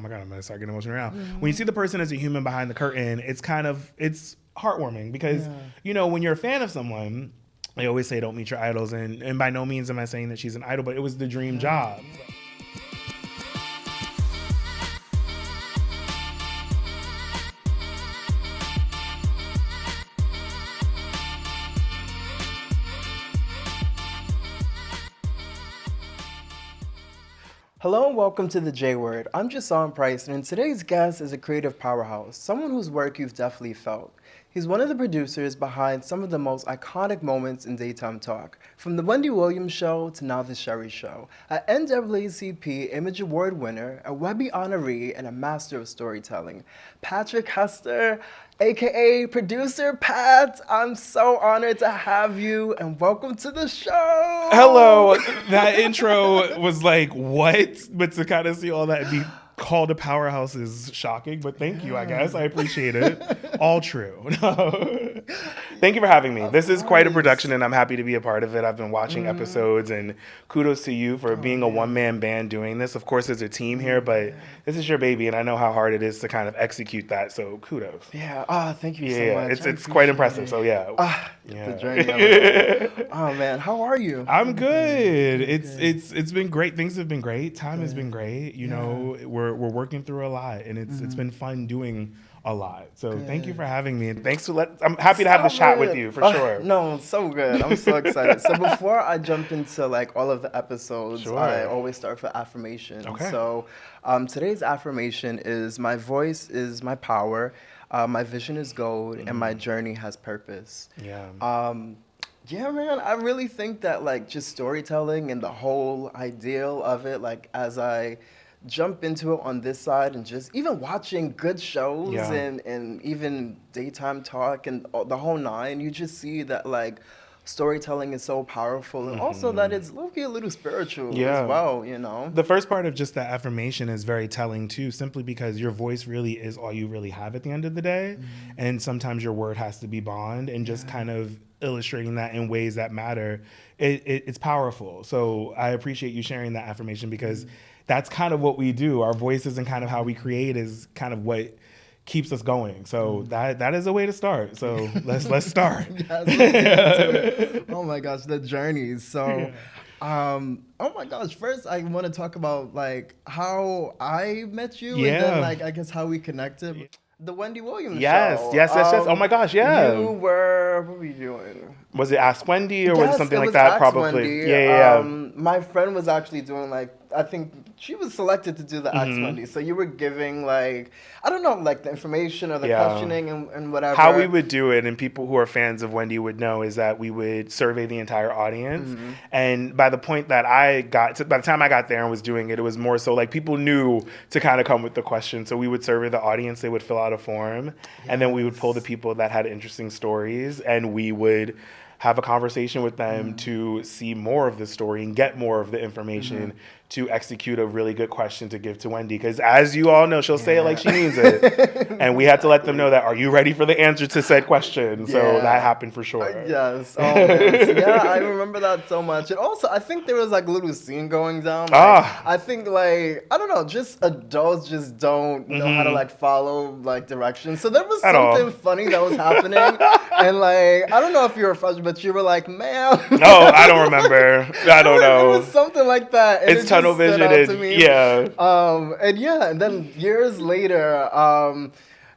my God, I'm going to start getting emotional now. When you see the person as a human behind the curtain, it's heartwarming because, when you're a fan of someone, they always say don't meet your idols. And by no means am I saying that she's an idol, but it was the dream job. Hello and welcome to the J Word. I'm Jasawn Price, and today's guest is a creative powerhouse, someone whose work you've definitely felt. He's one of the producers behind some of the most iconic moments in daytime talk, from the Wendy Williams Show to now the Sherri Show. An NAACP Image Award winner, a Webby honoree, and a master of storytelling. Patrick Hester, aka Producer Pat, I'm so honored to have you, and welcome to the show. Hello. That intro was like, what? But to kind of see all that and be called a powerhouse is shocking, but thank you, I guess. I appreciate it. All true. No. Thank you for having me. This is quite a production, and I'm happy to be a part of it. I've been watching episodes, and kudos to you for being a one-man band doing this. Of course, there's a team here, but this is your baby, and I know how hard it is to kind of execute that, so kudos. Yeah, thank you so much. It's quite impressive, so yeah. The journey. Oh, man, how are you? I'm good. It's been great. Things have been great. Time has been great. You know, we're working through a lot, and it's been fun doing a lot. So thank you for having me, and I'm happy to have this chat with you for sure. No, so good. I'm so excited. So before I jump into like all of the episodes, I always start with affirmation. Okay. So today's affirmation is: my voice is my power, my vision is gold, and my journey has purpose. Yeah, man, I really think that like just storytelling and the whole ideal of it, like as I jump into it on this side and just even watching good shows and even daytime talk and the whole nine, you just see that like storytelling is so powerful, and also that it's a little spiritual as well, you know? The first part of just that affirmation is very telling too, simply because your voice really is all you really have at the end of the day. And sometimes your word has to be bond, and just kind of illustrating that in ways that matter. It's powerful. So I appreciate you sharing that affirmation, because that's kind of what we do. Our voices and kind of how we create is kind of what keeps us going. So that is a way to start. So let's start. Oh my gosh, the journey. So oh my gosh, first I want to talk about like how I met you and then like I guess how we connected. The Wendy Williams show. Yes. Oh my gosh, yeah. What were you doing? Was it Ask Wendy or was it something like that? Probably. Wendy. Yeah. My friend was actually doing like, I think she was selected to do the Ask Wendy. So you were giving like, I don't know, like the information or the questioning and whatever. How we would do it, and people who are fans of Wendy would know, is that we would survey the entire audience. And by the point that by the time I got there and was doing it, it was more so like people knew to kind of come with the question. So we would survey the audience, they would fill out a form, and then we would pull the people that had interesting stories, and we would have a conversation with them to see more of the story and get more of the information to execute a really good question to give to Wendy. Because as you all know, she'll say it like she means it. And we had to let them know that, are you ready for the answer to said question? So that happened for sure. Yes. Oh, man. Yeah, I remember that so much. And also, I think there was like a little scene going down. Like, I think like, I don't know, just adults just don't know how to like follow like directions. So there was something funny that was happening. And like, I don't know if you were frustrated, but you were like, ma'am. No, I don't remember. I don't know. It was something like that. And it's tunnel vision. And then years later,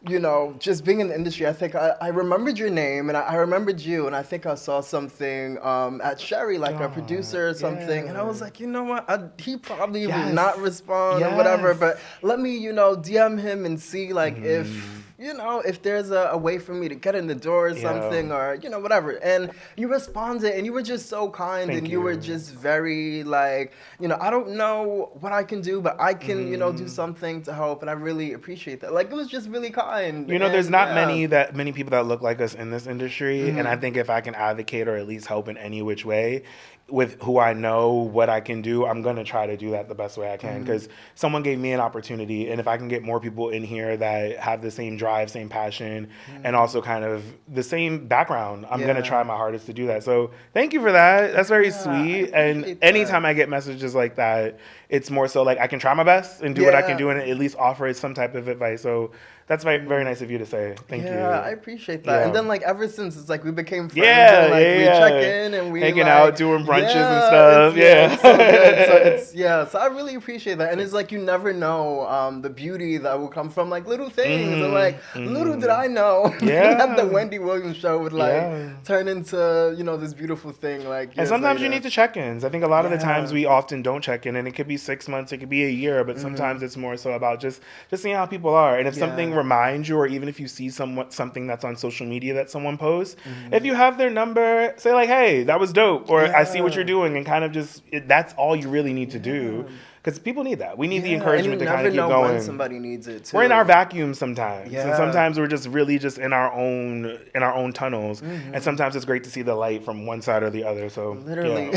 you know, just being in the industry, I think I remembered your name and I remembered you, and I think I saw something at Sherri, like a producer or something, and I was like, you know what, he probably would not respond or whatever, but let me, you know, DM him and see like if, you know, if there's a way for me to get in the door or something, or, you know, whatever. And you responded, and you were just so kind, and you were just very like, you know, I don't know what I can do, but I can, you know, do something to help, and I really appreciate that. Like, it was just really kind. You know, there's not many people that look like us in this industry, and I think if I can advocate or at least help in any which way, with who I know, what I can do, I'm going to try to do that the best way I can, because someone gave me an opportunity, and if I can get more people in here that have the same drive, same passion, and also kind of the same background, I'm going to try my hardest to do that. So thank you for that. That's very sweet. And anytime I get messages like that, it's more so like I can try my best and do what I can do and at least offer some type of advice. So that's very, very nice of you to say. Thank you. Yeah, I appreciate that. Yeah. And then like ever since it's like we became friends and like we check in and we hanging like, out, doing brunches and stuff. It's so good. So I really appreciate that. And it's like you never know the beauty that will come from like little things. And like little did I know that the Wendy Williams show would like turn into, you know, this beautiful thing. Like and sometimes you need to check-ins. I think a lot of the times we often don't check in, and it could be 6 months, it could be a year, but sometimes it's more so about just seeing how people are. And if something reminds you, or even if you see something that's on social media that someone posts, if you have their number, say like, hey, that was dope, or I see what you're doing, and kind of just that's all you really need to do. Because people need that. We need the encouragement to kind of keep going. You never know when somebody needs it too. We're in our vacuum sometimes, and sometimes we're just really just in our own tunnels. And sometimes it's great to see the light from one side or the other. So literally,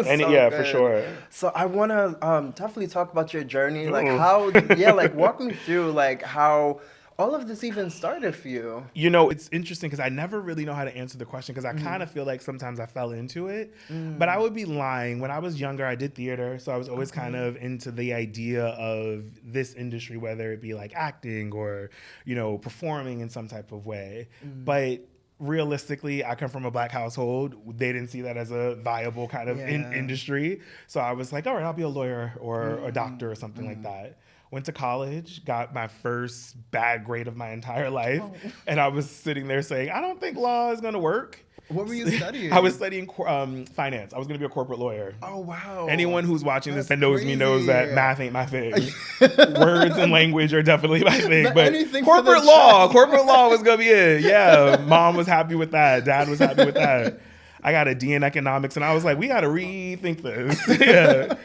and for sure. So I want to definitely talk about your journey, like how, like walk me through like how all of this even started for you. You know, it's interesting because I never really know how to answer the question because I kind of feel like sometimes I fell into it. But I would be lying. When I was younger, I did theater. So I was always kind of into the idea of this industry, whether it be like acting or, you know, performing in some type of way. But realistically, I come from a Black household. They didn't see that as a viable kind of industry. So I was like, all right, I'll be a lawyer or a doctor or something like that. Went to college, got my first bad grade of my entire life, and I was sitting there saying, I don't think law is going to work. What were you studying? I was studying finance. I was going to be a corporate lawyer. Oh, wow. Anyone who's watching this and knows me knows that math ain't my thing. Words and language are definitely my thing. But corporate law was going to be it. Yeah, mom was happy with that. Dad was happy with that. I got a D in economics, and I was like, we got to rethink this.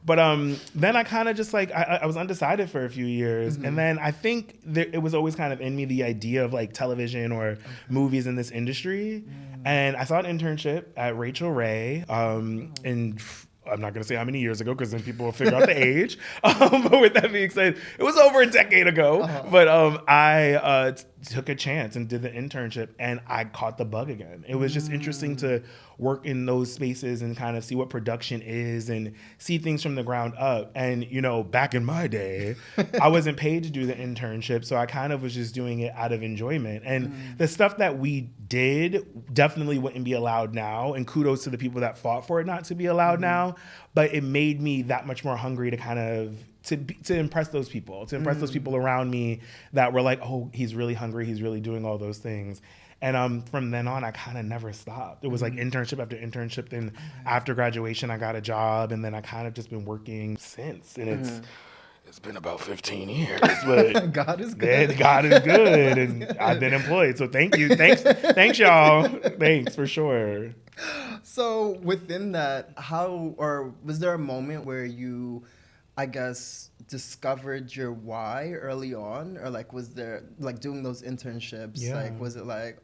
But then I kind of just like, I was undecided for a few years. And then I think it was always kind of in me the idea of like television or movies in this industry. And I saw an internship at Rachel Ray in I'm not going to say how many years ago because then people will figure out the age. But with that being said, it was over a decade ago. But I took a chance and did the internship, and I caught the bug again. It was just interesting to work in those spaces and kind of see what production is and see things from the ground up. And, you know, back in my day, I wasn't paid to do the internship, so I kind of was just doing it out of enjoyment. And the stuff that we did definitely wouldn't be allowed now, and kudos to the people that fought for it not to be allowed now, but it made me that much more hungry to kind of to impress those people, those people around me that were like, oh, he's really hungry, he's really doing all those things. And from then on, I kind of never stopped. It was like internship after internship. Then after graduation, I got a job, and then I kind of just been working since. And it's been about 15 years. But God is good. God is good, and I've been employed. So thank you. Thanks, y'all. Thanks for sure. So within that, was there a moment where you, I guess, discovered your why early on, or like was there like doing those internships, like was it like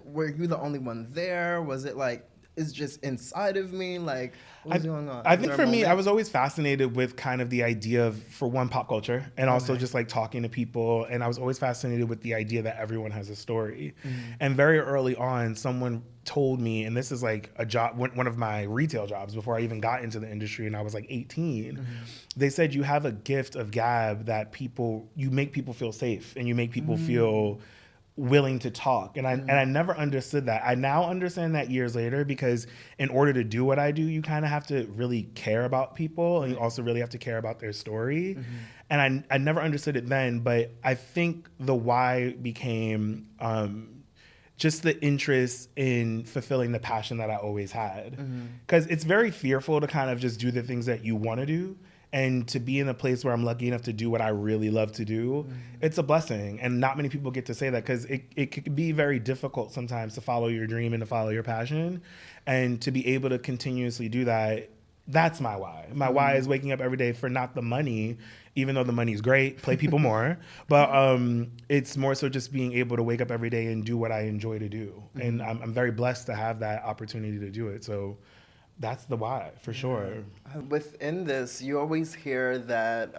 were you the only one there? Was it like it's just inside of me, like what's going on? I think for me, I was always fascinated with kind of the idea of, for one, pop culture, and also just like talking to people, and I was always fascinated with the idea that everyone has a story. And very early on, someone told me, and this is like a job, one of my retail jobs before I even got into the industry, and I was like 18. They said, you have a gift of gab that you make people feel safe, and you make people feel willing to talk. And I never understood that. I now understand that years later, because in order to do what I do, you kind of have to really care about people, and you also really have to care about their story. And I never understood it then, but I think the why became just the interest in fulfilling the passion that I always had. Because it's very fearful to kind of just do the things that you want to do. And to be in a place where I'm lucky enough to do what I really love to do, it's a blessing. And not many people get to say that, because it could be very difficult sometimes to follow your dream and to follow your passion. And to be able to continuously do that, that's my why. My why is waking up every day for not the money, even though the money's great, play people more. But it's more so just being able to wake up every day and do what I enjoy to do. And I'm very blessed to have that opportunity to do it. So that's the why, for sure. Within this, you always hear that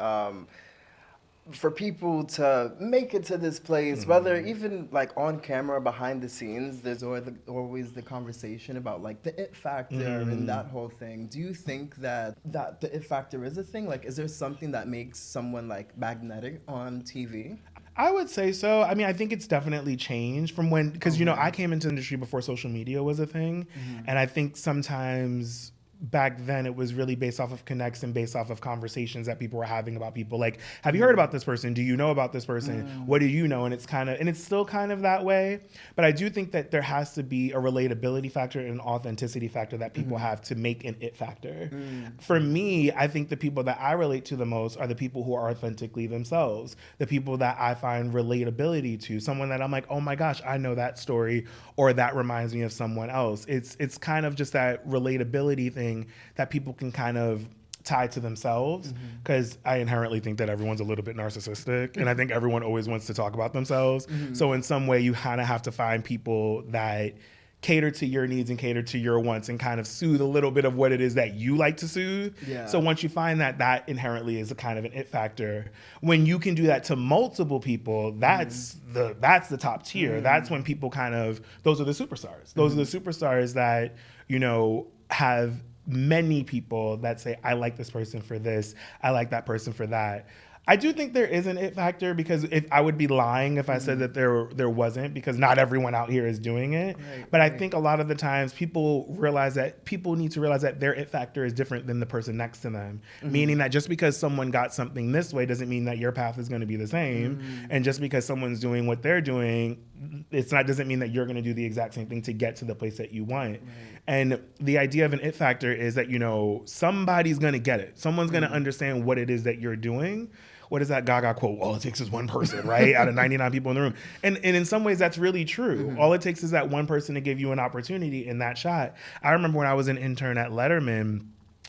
for people to make it to this place, whether even like on camera, behind the scenes, there's always the conversation about like the it factor and that whole thing. Do you think that the it factor is a thing? Like, is there something that makes someone like magnetic on TV? I would say so. I mean, I think it's definitely changed from when, because, you know, I came into the industry before social media was a thing. And I think sometimes back then it was really based off of connects and based off of conversations that people were having about people. Like, have you heard about this person? Do you know about this person? What do you know? And it's still kind of that way. But I do think that there has to be a relatability factor and an authenticity factor that people have to make an it factor. For me, I think the people that I relate to the most are the people who are authentically themselves, the people that I find relatability to, someone that I'm like, oh my gosh, I know that story, or that reminds me of someone else. It's kind of just that relatability thing that people can kind of tie to themselves, because I inherently think that everyone's a little bit narcissistic, and I think everyone always wants to talk about themselves. So in some way you kind of have to find people that cater to your needs and cater to your wants and kind of soothe a little bit of what it is that you like to soothe. So once you find that, that inherently is a kind of an it factor. When you can do that to multiple people, that's the top tier. That's when people kind of, those are the superstars. Those are the superstars that, you know, have many people that say, I like this person for this, I like that person for that. I do think there is an it factor, because if I would be lying if I said that there wasn't, because not everyone out here is doing it. But I think a lot of the times people need to realize that their it factor is different than the person next to them. Meaning that just because someone got something this way doesn't mean that your path is going to be the same. And just because someone's doing what they're doing, doesn't mean that you're going to do the exact same thing to get to the place that you want. And the idea of an it factor is that, you know, somebody's going to get it. Someone's going to understand what it is that you're doing. What is that Gaga quote? All it takes is one person, right? Out of 99 people in the room. And in some ways, that's really true. All it takes is that one person to give you an opportunity in that shot. I remember when I was an intern at Letterman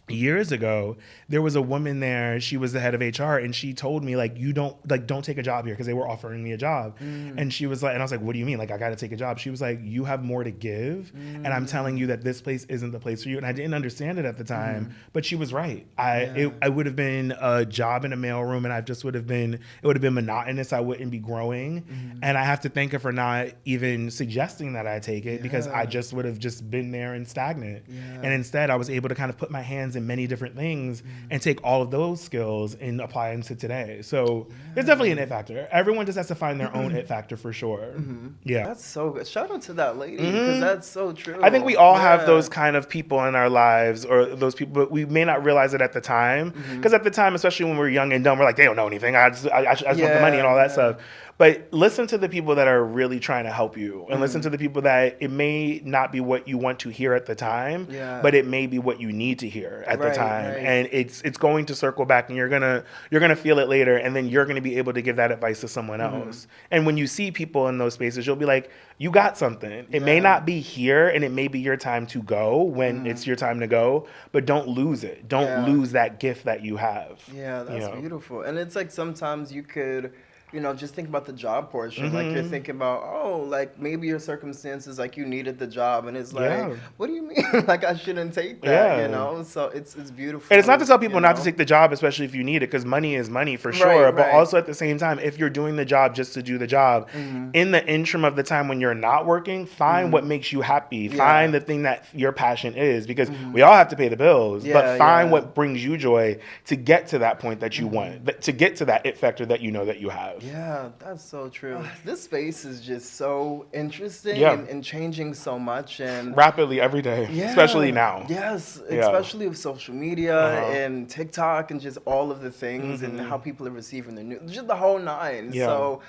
years ago, there was a woman there. She was the head of HR, and she told me, like, don't take a job here, because they were offering me a job. And she was like, and I was like, what do you mean? Like, I got to take a job? She was like, you have more to give, and I'm telling you that this place isn't the place for you. And I didn't understand it at the time, but she was right. I would have been a job in a mailroom, and it would have been monotonous. I wouldn't be growing. And I have to thank her for not even suggesting that I take it, because I just would have just been there and stagnant. And instead, I was able to kind of put my hands in many different things and take all of those skills and apply them to today. So there's definitely an it factor. Everyone just has to find their own it factor for sure. Yeah. That's so good. Shout out to that lady, because that's so true. I think we all have those kind of people in our lives, or those people, but we may not realize it at the time. Because at the time, especially when we're young and dumb, we're like, they don't know anything. I just want the money and all that stuff. But listen to the people that are really trying to help you, and listen to the people that it may not be what you want to hear at the time, but it may be what you need to hear at the time. And it's going to circle back, and you're gonna feel it later, and then you're gonna be able to give that advice to someone else. And when you see people in those spaces, you'll be like, you got something. It may not be here, and it may be your time to go when it's your time to go, but don't lose it. Don't lose that gift that you have. Yeah, that's beautiful. And it's like sometimes you could, you know, just think about the job portion. Like, you're thinking about, like, maybe your circumstances, like, you needed the job, and it's like, what do you mean? Like, I shouldn't take that, you know? So it's beautiful. And it's not to tell people not to take the job, especially if you need it, because money is money for sure. But also at the same time, if you're doing the job just to do the job, in the interim of the time when you're not working, find what makes you happy. Find the thing that your passion is, because we all have to pay the bills, but find what brings you joy to get to that point that you want, to get to that it factor that you know that you have. Yeah, that's so true. This space is just so interesting and changing so much, and rapidly every day, especially now. Yes, especially with social media and TikTok and just all of the things and how people are receiving the news, just the whole nine. So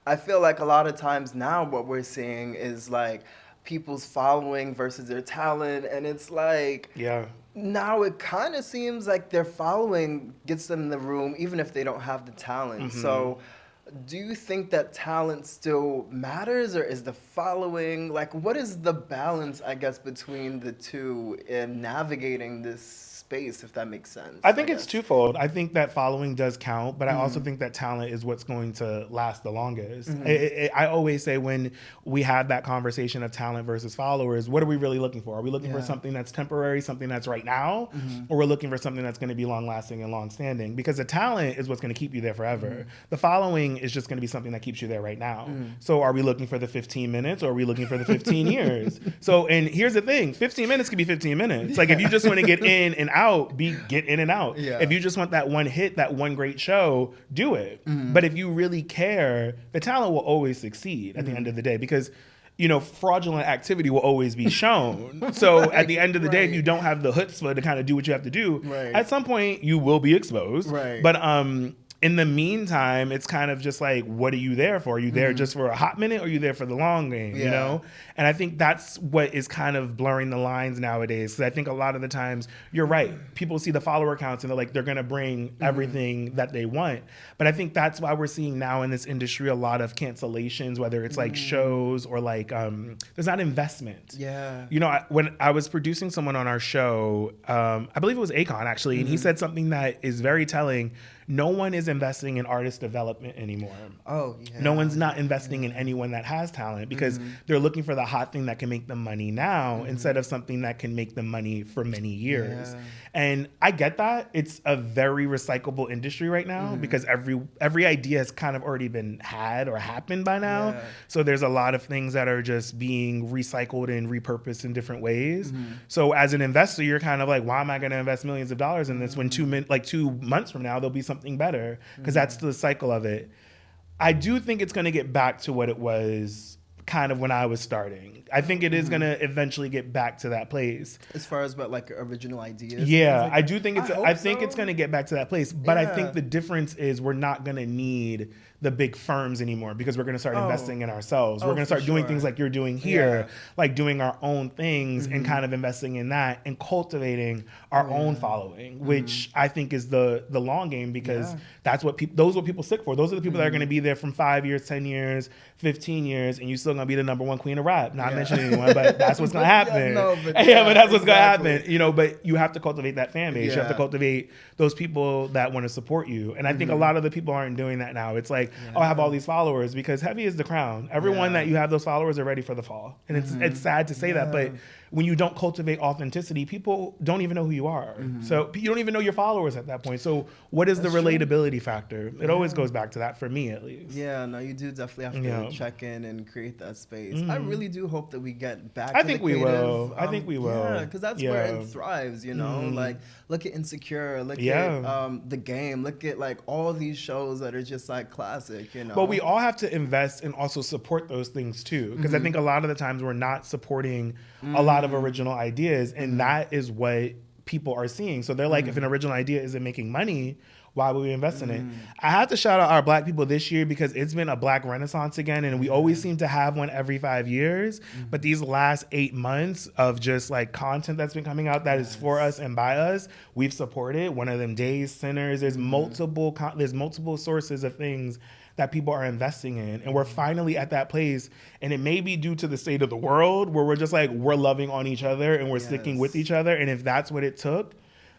I feel like a lot of times now what we're seeing is like people's following versus their talent, and it's like now it kind of seems like their following gets them in the room even if they don't have the talent. So do you think that talent still matters, or is the following, like, what is the balance, I guess, between the two in navigating this space, if that makes sense. I think it's twofold. I think that following does count, but I also think that talent is what's going to last the longest. I always say when we have that conversation of talent versus followers, what are we really looking for? Are we looking for something that's temporary, something that's right now, or we're looking for something that's going to be long-lasting and long-standing? Because the talent is what's going to keep you there forever. The following is just going to be something that keeps you there right now. So are we looking for the 15 minutes or are we looking for the 15 years? So, and here's the thing, 15 minutes could be 15 minutes. Like if you just want to get in and out, get in and out. If you just want that one hit, that one great show, do it. But if you really care, the talent will always succeed at the end of the day, because fraudulent activity will always be shown. So at the end of the day, if you don't have the chutzpah to kind of do what you have to do, at some point you will be exposed. But in the meantime, it's kind of just like, what are you there for? Are you there just for a hot minute, or are you there for the long game? You know? And I think that's what is kind of blurring the lines nowadays. Because I think a lot of the times, you're right. People see the follower counts and they're like, they're going to bring everything that they want. But I think that's why we're seeing now in this industry a lot of cancellations, whether it's like shows or like, there's not investment. When I was producing someone on our show, I believe it was Akon actually, and he said something that is very telling. No one is investing in artist development anymore. No one's not investing in anyone that has talent, because they're looking for the hot thing that can make them money now instead of something that can make them money for many years. And I get that. It's a very recyclable industry right now, because every idea has kind of already been had or happened by now. So there's a lot of things that are just being recycled and repurposed in different ways. So as an investor, you're kind of like, why am I going to invest millions of dollars in this when 2 months from now, there'll be something better, because that's the cycle of it. I do think it's going to get back to what it was kind of when I was starting. I think it is going to eventually get back to that place. As far as like original ideas? Yeah, like I do think I think it's going to get back to that place. But I think the difference is we're not going to need the big firms anymore, because we're going to start investing in ourselves. We're going to start doing things like you're doing here, like doing our own things and kind of investing in that and cultivating our own following, which I think is the long game, because that's what those are what people stick for. Those are the people that are going to be there from 5 years, 10 years, 15 years, and you're still going to be the number one queen of rap. Not mentioning anyone, but that's what's going to happen. But that's what's going to happen. But you have to cultivate that fan base. You have to cultivate those people that want to support you. And I think a lot of the people aren't doing that now. It's like, I have all these followers, because heavy is the crown. Everyone that you have those followers are ready for the fall. And it's sad to say that, but when you don't cultivate authenticity, people don't even know who you are. So you don't even know your followers at that point. So what is the relatability factor? It always goes back to that, for me at least. Yeah, no, you do definitely have to check in and create that space. I really do hope that we get back to I think we will. Yeah, because that's where it thrives, Like, look at Insecure, look at The Game, look at like all these shows that are just like classic, But we all have to invest and also support those things too. Because I think a lot of the times we're not supporting a lot of original ideas, and that is what people are seeing. So they're like, if an original idea isn't making money, why would we invest in it? I have to shout out our Black people this year, because it's been a Black renaissance again, and we always seem to have one every 5 years. But these last 8 months of just like content that's been coming out that is for us and by us, we've supported. One of them, Days, Sinners. There's multiple sources of things that people are investing in. And we're finally at that place, and it may be due to the state of the world, where we're just like, we're loving on each other and we're sticking with each other. And if that's what it took,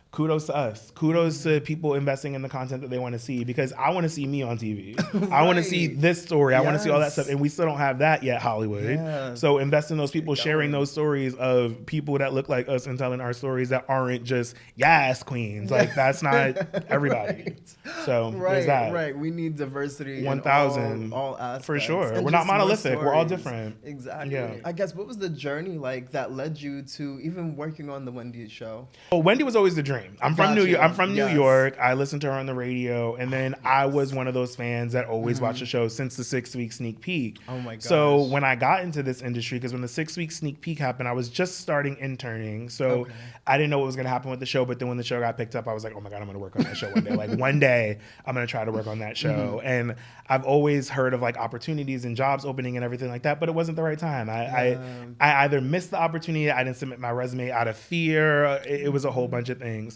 kudos to us. Kudos to people investing in the content that they want to see, because I want to see me on TV. I want to see this story. I want to see all that stuff. And we still don't have that yet, Hollywood. So invest in those people sharing those stories of people that look like us and telling our stories that aren't just yes queens. Like, that's not everybody. So there's that. We need diversity 1,000 in all aspects. For sure. And we're not monolithic. We're all different. Exactly. Yeah. I guess, what was the journey like that led you to even working on the Wendy show? Well, Wendy was always the dream. I'm from New York. I listened to her on the radio, and then I was one of those fans that always watched the show since the 6-week sneak peek. Oh my gosh. So when I got into this industry, because when the 6-week sneak peek happened, I was just starting interning, so I didn't know what was going to happen with the show. But then when the show got picked up, I was like, oh my God, I'm going to work on that show one day. Like, one day I'm going to try to work on that show. And I've always heard of like opportunities and jobs opening and everything like that, but it wasn't the right time. I either missed the opportunity, I didn't submit my resume out of fear. It was a whole bunch of things.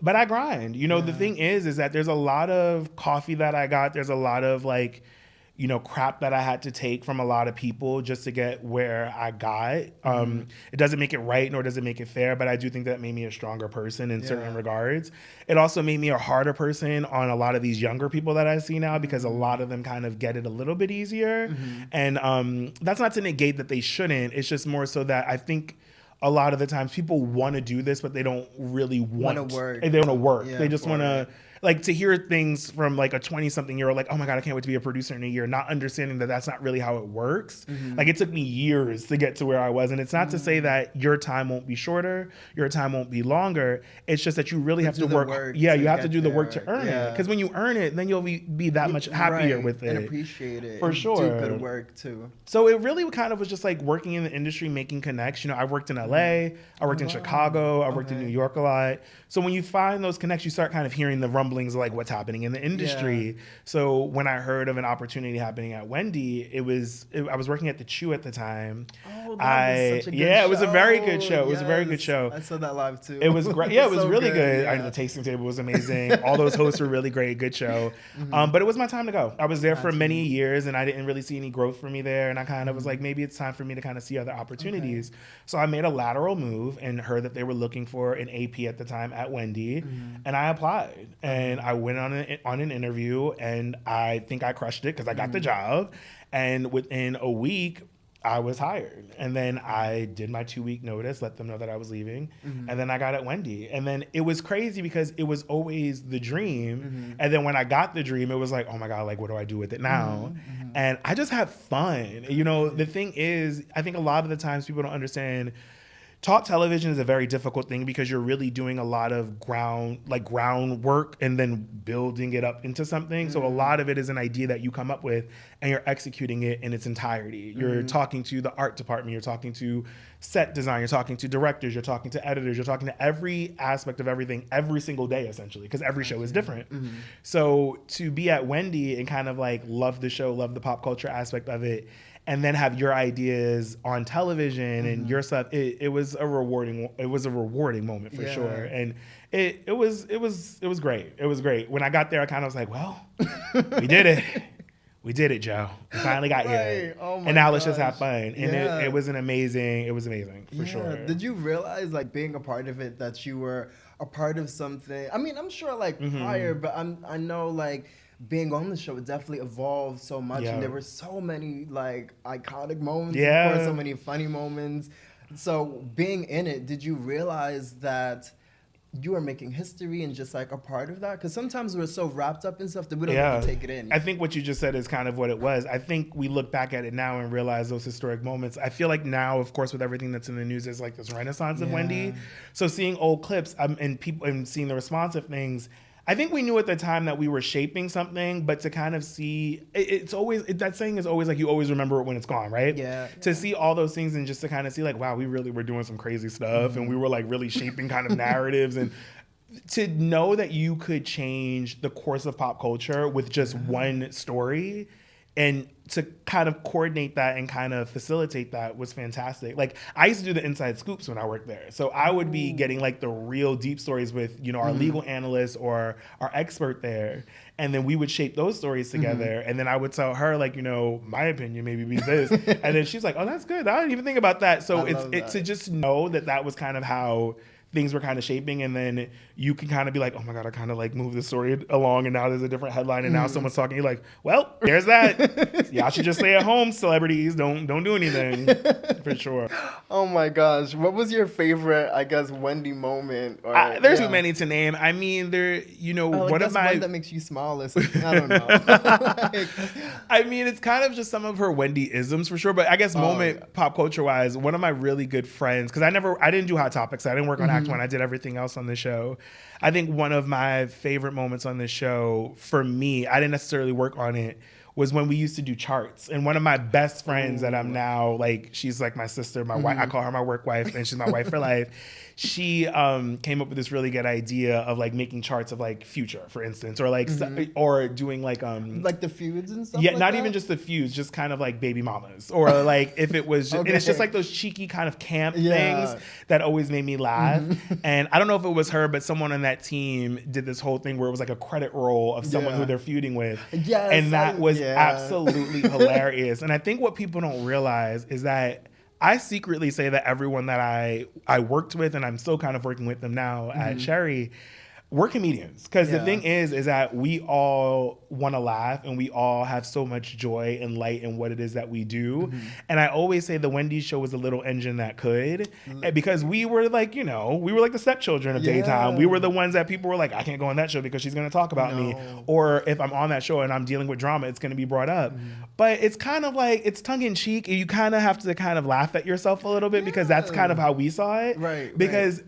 But I grind. The thing is that there's a lot of coffee that I got. There's a lot of like crap that I had to take from a lot of people just to get where I got. It doesn't make it right, nor does it make it fair, but I do think that made me a stronger person in certain regards. It also made me a harder person on a lot of these younger people that I see now, because a lot of them kind of get it a little bit easier. And that's not to negate that they shouldn't. It's just more so that I think a lot of the times people want to do this, but they don't really want to work. They want to work. They just want to, like, to hear things from like a 20-something-year-old, like, oh my God, I can't wait to be a producer in a year, not understanding that that's not really how it works. Like, it took me years to get to where I was. And it's not to say that your time won't be shorter, your time won't be longer. It's just that you really have to work. Yeah, you have to do the work to earn it. Because when you earn it, then you'll be that much happier with it. And appreciate it. For sure. Do good work too. So it really kind of was just like working in the industry, making connects. I worked in LA, I worked in Chicago, I worked in New York a lot. So when you find those connects, you start kind of hearing the rumblings of like what's happening in the industry. So when I heard of an opportunity happening at Wendy, I was working at the Chew at the time. Oh, that was such a good show. It was a very good show. It was a very good show. I saw that live too. It was great. Yeah, it was so really good. Yeah. The tasting table was amazing. All those hosts were really great. Good show. But it was my time to go. I was there for many years and I didn't really see any growth for me there. And I kind of was like, maybe it's time for me to kind of see other opportunities. So I made a lateral move and heard that they were looking for an AP at the time at Wendy. And I applied. And I went on an interview and I think I crushed it because I got the job. And within a week, I was hired. And then I did my 2-week notice, let them know that I was leaving. And then I got at Wendy. And then it was crazy because it was always the dream. And then when I got the dream, it was like, oh my God, like, what do I do with it now? And I just had fun. The thing is, I think a lot of the times people don't understand talk television is a very difficult thing because you're really doing a lot of groundwork and then building it up into something. So a lot of it is an idea that you come up with and you're executing it in its entirety. You're talking to the art department, you're talking to set design, you're talking to directors, you're talking to editors, you're talking to every aspect of everything every single day, essentially, because every show is different. So to be at Wendy and kind of like love the show, love the pop culture aspect of it, and then have your ideas on television and your stuff, it was a rewarding moment for sure. And it was great. It was great. When I got there, I kind of was like, well, we did it. We did it, Joe. We finally got here. Oh my and now let's just have fun. And it was amazing for sure. Did you realize, like, being a part of it, that you were a part of something? I mean, I'm sure like prior, but I know like being on the show, it definitely evolved so much, and there were so many like iconic moments, of course, so many funny moments. So being in it, did you realize that you are making history and just like a part of that? Because sometimes we're so wrapped up in stuff that we don't even take it in. I think what you just said is kind of what it was. I think we look back at it now and realize those historic moments. I feel like now, of course, with everything that's in the news, there's like this renaissance of Wendy. So seeing old clips and people and seeing the response of things, I think we knew at the time that we were shaping something, but to kind of see, it's always, that saying is always like, you always remember it when it's gone, right? To see all those things and just to kind of see like, wow, we really were doing some crazy stuff and we were like really shaping kind of narratives, and to know that you could change the course of pop culture with just one story and to kind of coordinate that and kind of facilitate that was fantastic. Like, I used to do the inside scoops when I worked there. So I would be getting like the real deep stories with, our legal analyst or our expert there. And then we would shape those stories together. And then I would tell her like, my opinion maybe be this. And then she's like, oh, that's good. I didn't even think about that. So it's to just know that was kind of how things were kind of shaping, and then you can kind of be like, oh my God, I kind of like moved the story along and now there's a different headline and now someone's talking, you're like, well, there's that. Y'all should just stay at home, celebrities. Don't do anything. For sure. Oh my gosh. What was your favorite, I guess, Wendy moment? There's too many to name. I mean, one of my... one that makes you smile or something. I don't know. I mean, it's kind of just some of her Wendy-isms for sure, but I guess pop culture-wise, one of my really good friends, because I didn't do Hot Topics. I didn't work on Act One. I did everything else on the show. I think one of my favorite moments on this show, for me, I didn't necessarily work on it, was when we used to do charts. And one of my best friends that I'm now, like, she's like my sister, my wife, I call her my work wife, and she's my wife for life. She came up with this really good idea of like making charts of like Future, for instance, or like, or doing like the feuds and stuff. Yeah, like not even just the feuds, just kind of like baby mamas, or like if it was, and it's just like those cheeky kind of camp things that always made me laugh. And I don't know if it was her, but someone on that team did this whole thing where it was like a credit roll of someone who they're feuding with. Yes, and that was absolutely hilarious. And I think what people don't realize is that I secretly say that everyone that I worked with, and I'm still kind of working with them now at Sherri, we're comedians. Because the thing is that we all want to laugh and we all have so much joy and light in what it is that we do. And I always say the Wendy show was a little engine that could, because we were like, we were like the stepchildren of daytime. We were the ones that people were like, I can't go on that show because she's going to talk about me. Or if I'm on that show and I'm dealing with drama, it's going to be brought up. But it's kind of like, it's tongue in cheek. And you kind of have to kind of laugh at yourself a little bit because that's kind of how we saw it. Because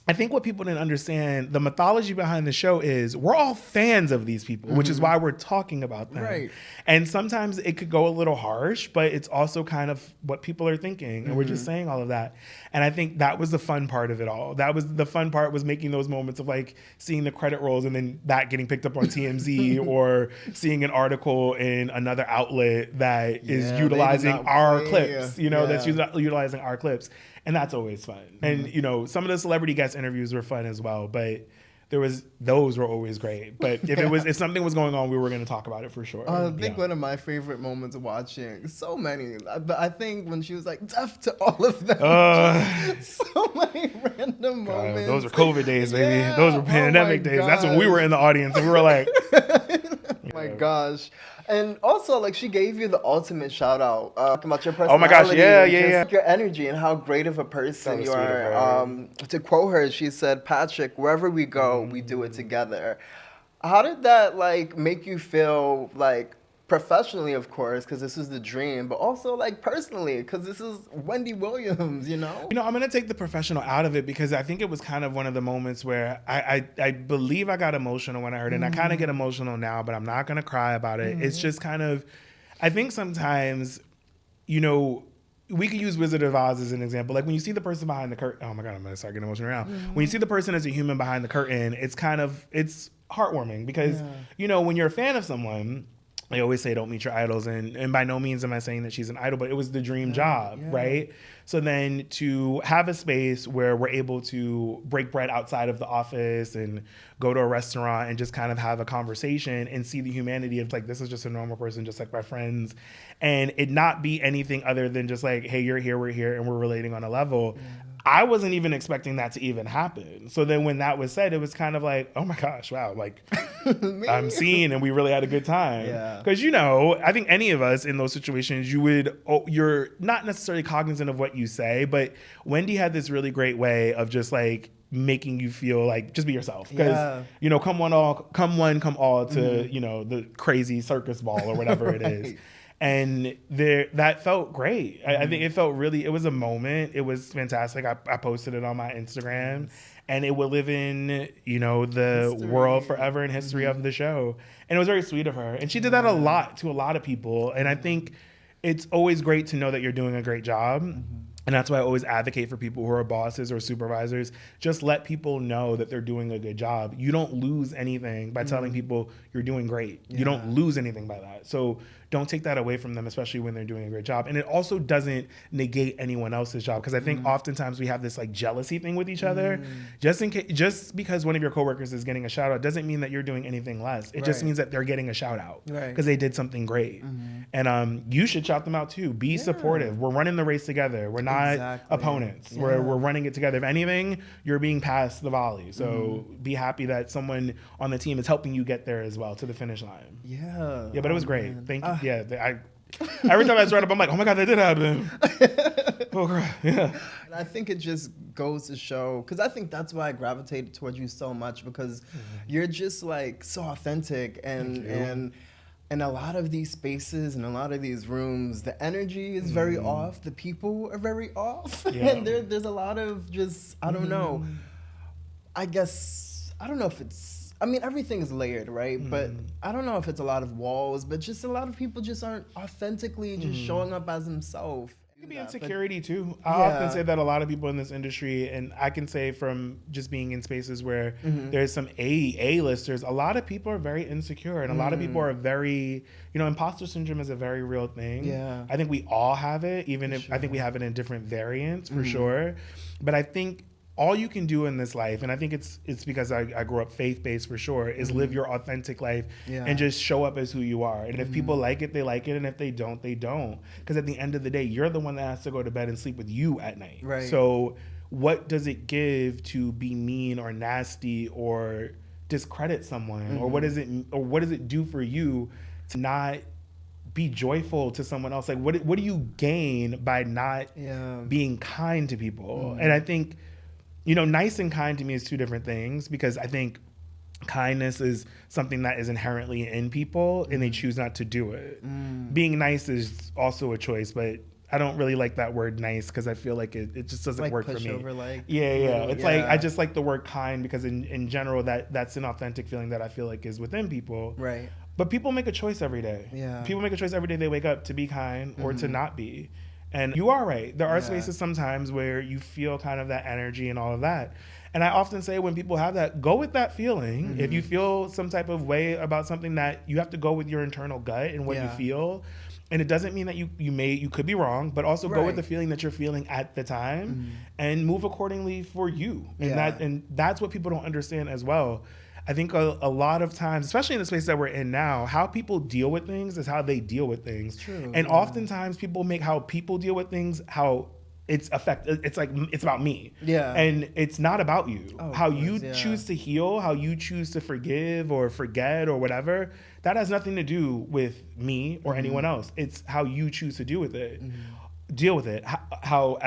I think what people didn't understand, the mythology behind the show is we're all fans of these people, which is why we're talking about them. And sometimes it could go a little harsh, but it's also kind of what people are thinking. And we're just saying all of that. And I think that was the fun part of it all. That was the fun part, was making those moments of like seeing the credit rolls and then that getting picked up on TMZ or seeing an article in another outlet that is utilizing our clips, that's utilizing our clips. And that's always fun. And, some of the celebrity guest interviews were fun as well, but those were always great. But if something was going on, we were going to talk about it for sure. I think one of my favorite moments watching, so many, but I think when she was like, deaf to all of them. So many random moments. Those were COVID days, baby. Those were pandemic days. That's when we were in the audience and we were like. Oh my gosh. And also, like, she gave you the ultimate shout out about your personality. Oh my gosh, yeah. Your energy and how great of a person you are. To quote her, she said, Patrick, wherever we go, we do it together. How did that, like, make you feel, like, professionally, of course, because this is the dream, but also, like, personally, because this is Wendy Williams, I'm going to take the professional out of it because I think it was kind of one of the moments where I believe I got emotional when I heard it. And I kind of get emotional now, but I'm not going to cry about it. It's just kind of, I think sometimes, we could use Wizard of Oz as an example. Like when you see the person behind the curtain, oh my God, I'm going to start getting emotional now. When you see the person as a human behind the curtain, it's heartwarming because, when you're a fan of someone, they always say don't meet your idols, and by no means am I saying that she's an idol, but it was the dream job, right? So then to have a space where we're able to break bread outside of the office and go to a restaurant and just kind of have a conversation and see the humanity of like, this is just a normal person, just like my friends, and it not be anything other than just like, hey, you're here, we're here, and we're relating on a level. I wasn't even expecting that to even happen. So then when that was said, it was kind of like, oh my gosh, wow, like I'm seen and we really had a good time. Because, I think any of us in those situations, you're not necessarily cognizant of what you say, but Wendy had this really great way of just like making you feel like just be yourself. Because, come one, come all to, the crazy circus ball or whatever it is. And that felt great. I think it felt really, it was a moment. It was fantastic. I posted it on my Instagram and it will live in, the world forever in history of the show. And it was very sweet of her. And she did that a lot to a lot of people. And I think it's always great to know that you're doing a great job. And that's why I always advocate for people who are bosses or supervisors. Just let people know that they're doing a good job. You don't lose anything by telling people you're doing great. You don't lose anything by that. So don't take that away from them, especially when they're doing a great job. And it also doesn't negate anyone else's job. Because I think oftentimes we have this like jealousy thing with each other. Just because one of your coworkers is getting a shout out doesn't mean that you're doing anything less. It just means that they're getting a shout out because they did something great. And you should shout them out too. Be supportive. We're running the race together. We're not opponents. We're running it together. If anything, you're being passed the volley. So be happy that someone on the team is helping you get there as well to the finish line. Yeah, but it was great. Thank you. Every time I start up, I'm like, oh my God, that did happen. Oh, crap. Yeah. And I think it just goes to show, because I think that's why I gravitated towards you so much, because you're just like so authentic and in a lot of these spaces and a lot of these rooms, the energy is very off. The people are very off. And there's a lot of just, I don't know. I guess, I don't know if it's, I mean, everything is layered, right? But I don't know if it's a lot of walls, but just a lot of people just aren't authentically just showing up as themselves. It could be insecurity too. I often say that a lot of people in this industry, and I can say from just being in spaces where there's some A-listers, a lot of people are very insecure, and a lot of people are very, imposter syndrome is a very real thing. Yeah. I think we all have it, even if I think we have it in different variants for sure. But I think all you can do in this life, and I think it's because I grew up faith-based for sure, is live your authentic life and just show up as who you are. And if people like it, they like it. And if they don't, they don't. Because at the end of the day, you're the one that has to go to bed and sleep with you at night. Right. So what does it give to be mean or nasty or discredit someone? Or what does it do for you to not be joyful to someone else? Like what do you gain by not being kind to people? And I think, nice and kind to me is two different things, because I think kindness is something that is inherently in people and they choose not to do it. Being nice is also a choice, but I don't really like that word nice because I feel like it just doesn't work for me. It's like I just like the word kind because in general that's an authentic feeling that I feel like is within people. Right. But people make a choice every day. Yeah. People make a choice every day they wake up to be kind or to not be. And you are right. There are spaces sometimes where you feel kind of that energy and all of that. And I often say when people have that, go with that feeling. If you feel some type of way about something, that you have to go with your internal gut and what you feel. And it doesn't mean that you could be wrong, but also go with the feeling that you're feeling at the time and move accordingly for you. And that's what people don't understand as well. I think a lot of times, especially in the space that we're in now, how people deal with things is how they deal with things. True, and oftentimes people make how people deal with things how it's like it's about me. Yeah. And it's not about you. How you choose to heal, how you choose to forgive or forget or whatever, that has nothing to do with me or anyone else. It's how you choose to deal with it. Deal with it. How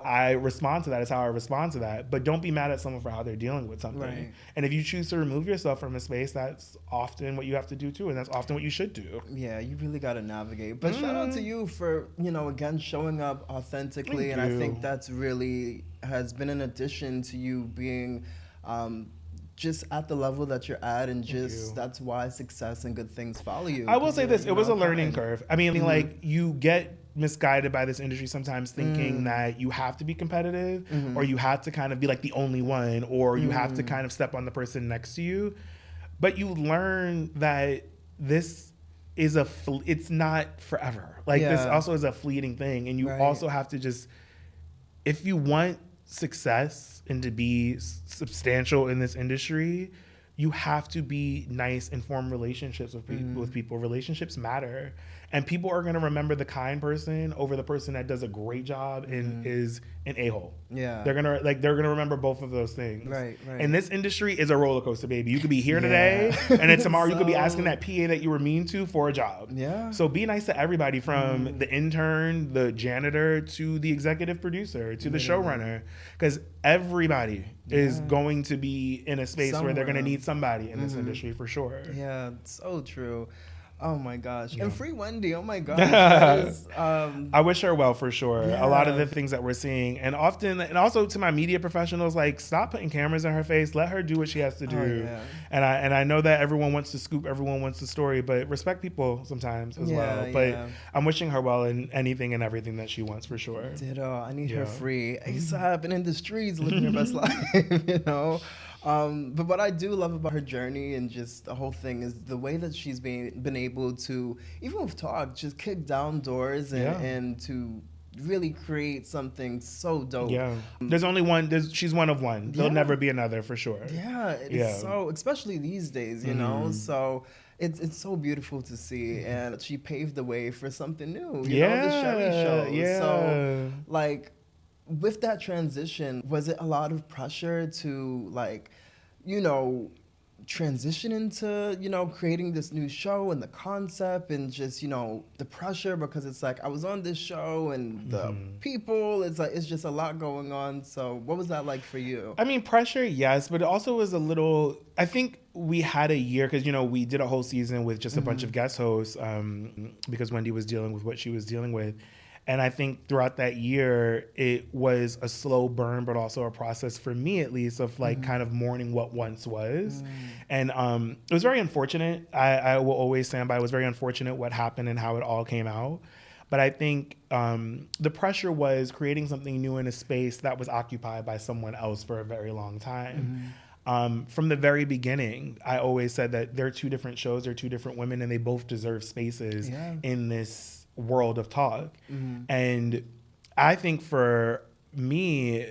I respond to that is how I respond to that. But don't be mad at someone for how they're dealing with something. Right. And if you choose to remove yourself from a space, that's often what you have to do too, and that's often what you should do. Yeah, you really got to navigate. But shout out to you for, again, showing up authentically. And I think that's really has been an addition to you being just at the level that you're at, and just that's why success and good things follow you. I will say this, it was a learning curve. I mean, like you get misguided by this industry sometimes thinking that you have to be competitive or you have to kind of be like the only one or you have to kind of step on the person next to you. But you learn that this is it's not forever. Like this also is a fleeting thing. And you also have to just, if you want success and to be substantial in this industry, you have to be nice and form relationships with people. Relationships matter. And people are going to remember the kind person over the person that does a great job and is an a-hole. Yeah. They're going to remember both of those things. Right. And this industry is a roller coaster, baby. You could be here today and then tomorrow you could be asking that PA that you were mean to for a job. Yeah. So be nice to everybody, from the intern, the janitor, to the executive producer, to the showrunner, because everybody is going to be in a space where they're going to need somebody in this industry for sure. Yeah, it's so true. Oh my gosh. And free Wendy. Oh my gosh. That is, I wish her well for sure. A lot of the things that we're seeing, and often, and also to my media professionals, like, stop putting cameras in her face. Let her do what she has to do. And I know that everyone wants to scoop, everyone wants the story, but respect people sometimes as well. But I'm wishing her well in anything and everything that she wants for sure. Ditto. I need her free ASAP and in the streets living her best life, But what I do love about her journey and just the whole thing is the way that she's been able to, even with talk, just kick down doors and to really create something so dope. Yeah. There's only one. She's one of one. There'll never be another for sure. Yeah. It's so, especially these days, you know, so it's so beautiful to see. And she paved the way for something new, you know, the Sherri show. Yeah. So, like, with that transition, was it a lot of pressure to, like, transition into, creating this new show and the concept and just, the pressure? Because it's like, I was on this show and the people, it's like, it's just a lot going on. So what was that like for you? I mean, pressure, yes, but it also was a little, I think we had a year, because, we did a whole season with just a bunch of guest hosts because Wendy was dealing with what she was dealing with. And I think throughout that year, it was a slow burn, but also a process for me, at least, of like kind of mourning what once was. And it was very unfortunate. I will always stand by. It was very unfortunate what happened and how it all came out. But I think the pressure was creating something new in a space that was occupied by someone else for a very long time. From the very beginning, I always said that there are two different shows, there are two different women, and they both deserve spaces in this world of talk. And I think for me,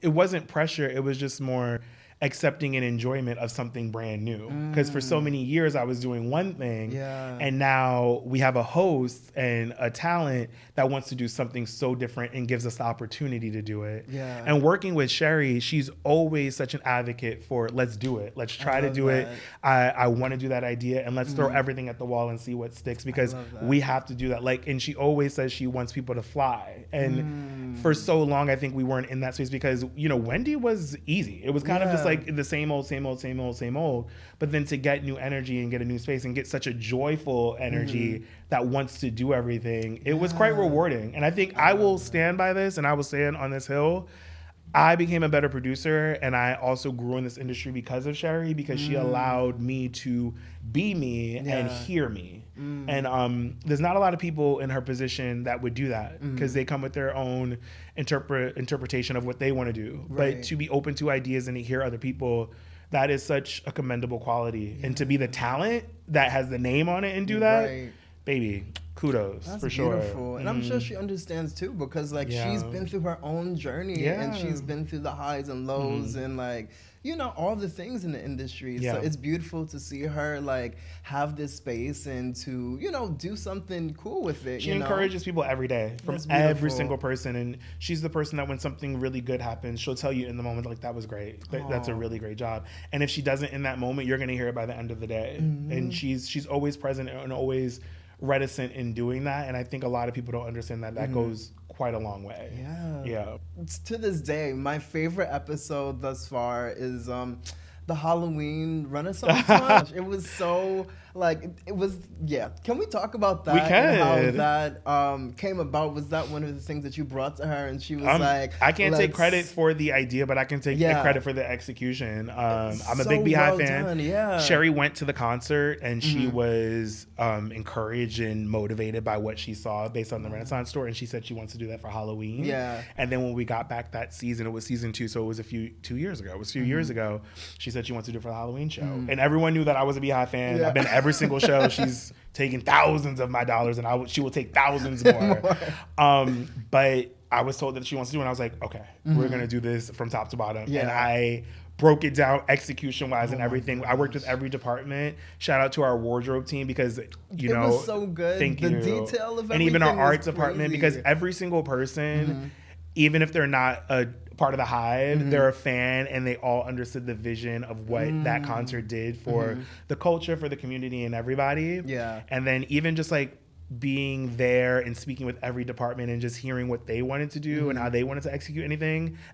it wasn't pressure. It was just more accepting and enjoyment of something brand new. Because for so many years I was doing one thing, and now we have a host and a talent that wants to do something so different and gives us the opportunity to do it. And working with Sherri, she's always such an advocate for let's do it. Let's try to do it. I want to do that idea, and let's throw everything at the wall and see what sticks, because we have to do that. Like, and she always says she wants people to fly. And for so long, I think we weren't in that space because, you know, Wendy was easy. It was kind of just like the same old. But then to get new energy and get a new space and get such a joyful energy that wants to do everything, it was quite rewarding. And I think I will stand by this, and I will stand on this hill. I became a better producer, and I also grew in this industry because of Sherri, because she allowed me to be me and hear me. And there's not a lot of people in her position that would do that, because they come with their own interpretation of what they want to do. But to be open to ideas and to hear other people, that is such a commendable quality. And to be the talent that has the name on it and do that, baby, kudos. That's for sure. Beautiful. And I'm sure she understands too, because like she's been through her own journey and she's been through the highs and lows and like, you know, all the things in the industry. So it's beautiful to see her like have this space and to, you know, do something cool with it. She encourages people every day, from every single person. And she's the person that when something really good happens, she'll tell you in the moment, like, that was great. That's a really great job. And if she doesn't in that moment, you're going to hear it by the end of the day. And she's always present and always reticent in doing that, and I think a lot of people don't understand that goes quite a long way. To this day, my favorite episode thus far is the Halloween Renaissance launch. It was so like, it was, can we talk about that? We can. And how that came about? Was that one of the things that you brought to her and she was like, I can't take credit for the idea, but I can take credit for the execution. I'm a big Beehive fan. Sherri went to the concert and she was encouraged and motivated by what she saw based on the Renaissance store, and she said she wants to do that for Halloween. And then when we got back that season, it was season 2, so it was a few years ago, she said she wants to do it for the Halloween show. And everyone knew that I was a Beehive fan. I've been every single show. She's taken thousands of my dollars, and she will take thousands more. But I was told that she wants to do it, and I was like, okay, we're going to do this from top to bottom. And I broke it down execution-wise and everything. I worked with every department. Shout out to our wardrobe team, because, you know. It was so good. Thank you. The detail of everything. And even our art department, because every single person, even if they're not a part of the Hive, they're a fan, and they all understood the vision of what that concert did for the culture, for the community, and everybody. And then even just like being there and speaking with every department and just hearing what they wanted to do and how they wanted to execute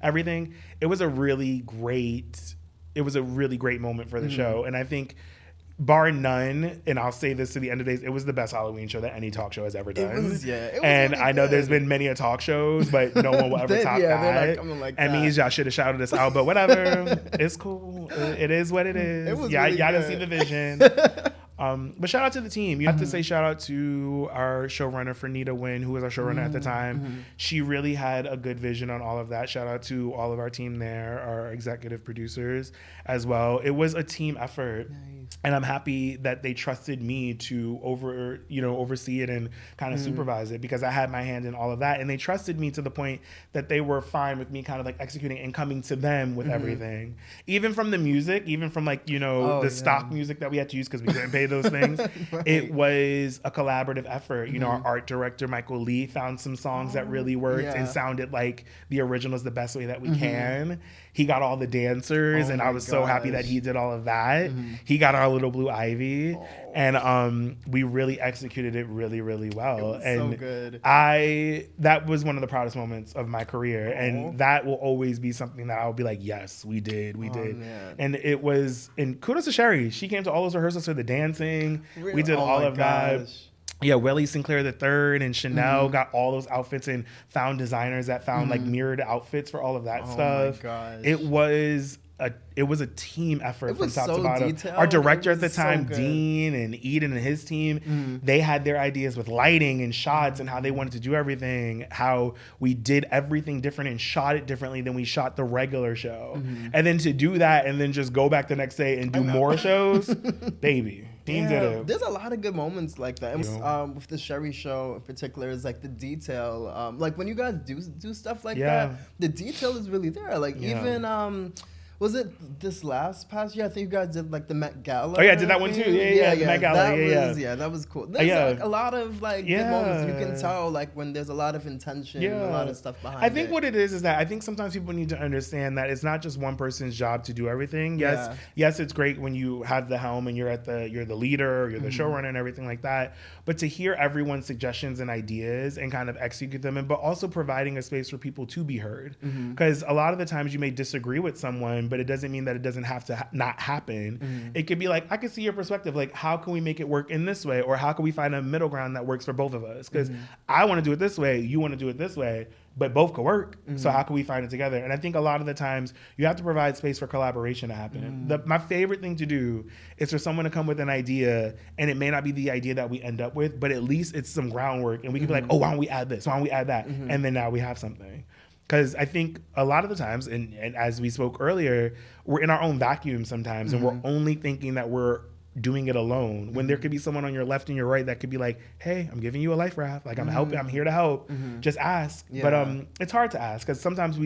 everything, it was a really great moment for the show. And I think, bar none, and I'll say this to the end of days, it was the best Halloween show that any talk show has ever done. It was and really I know there's been many a talk shows, but no one will ever top that. Like that means y'all should have shouted us out, but whatever. It's cool. It is what it is. It was y'all didn't see the vision. But shout out to the team. You have to say shout out to our showrunner, Nita Wynn, who was our showrunner at the time. She really had a good vision on all of that. Shout out to all of our team there, our executive producers as well. It was a team effort. And I'm happy that they trusted me to oversee it and kind of supervise it, because I had my hand in all of that. And they trusted me to the point that they were fine with me kind of like executing and coming to them with everything. Even from the music, even from like, the stock music that we had to use because we couldn't pay those things. It was a collaborative effort. You know, our art director, Michael Lee, found some songs that really worked and sounded like the originals the best way that we can. He got all the dancers, and I was so happy that he did all of that. He got our little Blue Ivy, and we really executed it really, really well. And so good. That was one of the proudest moments of my career, and that will always be something that I'll be like, yes, we did. Man. And it was, and kudos to Sherri. She came to all those rehearsals for the dancing. We did all of that. Yeah, Welly Sinclair III and Chanel got all those outfits and found designers that found like mirrored outfits for all of that stuff. My gosh. It was a team effort from top so to bottom. Detailed. Our director at the time, Dean and Eden and his team, they had their ideas with lighting and shots and how they wanted to do everything, how we did everything different and shot it differently than we shot the regular show. And then to do that and then just go back the next day and do more shows, baby. Dean did it. There's a lot of good moments like that. And with the Sherri show in particular, is like the detail. Like when you guys do stuff like that, the detail is really there. Like even was it this past year? I think you guys did like the Met Gala. Oh yeah, I did that one too. Yeah. The Met Gala. That was cool. There's like a lot of like good moments. You can tell like when there's a lot of intention, a lot of stuff behind it. I think what it is that I think sometimes people need to understand that it's not just one person's job to do everything. Yes, it's great when you have the helm and you're the leader, you're the showrunner and everything like that. But to hear everyone's suggestions and ideas and kind of execute them, but also providing a space for people to be heard. Because a lot of the times you may disagree with someone, but it doesn't mean that it doesn't have to not happen. It could be like, I can see your perspective. Like, how can we make it work in this way? Or how can we find a middle ground that works for both of us? Because I want to do it this way, you want to do it this way, but both could work. So how can we find it together? And I think a lot of the times you have to provide space for collaboration to happen. My favorite thing to do is for someone to come with an idea, and it may not be the idea that we end up with, but at least it's some groundwork, and we can be like, oh, why don't we add this? Why don't we add that? And then now we have something. Because I think a lot of the times, and as we spoke earlier, we're in our own vacuum sometimes, and we're only thinking that we're doing it alone. When there could be someone on your left and your right that could be like, hey, I'm giving you a life raft. Like, I'm helping. I'm here to help. Just ask. But it's hard to ask because sometimes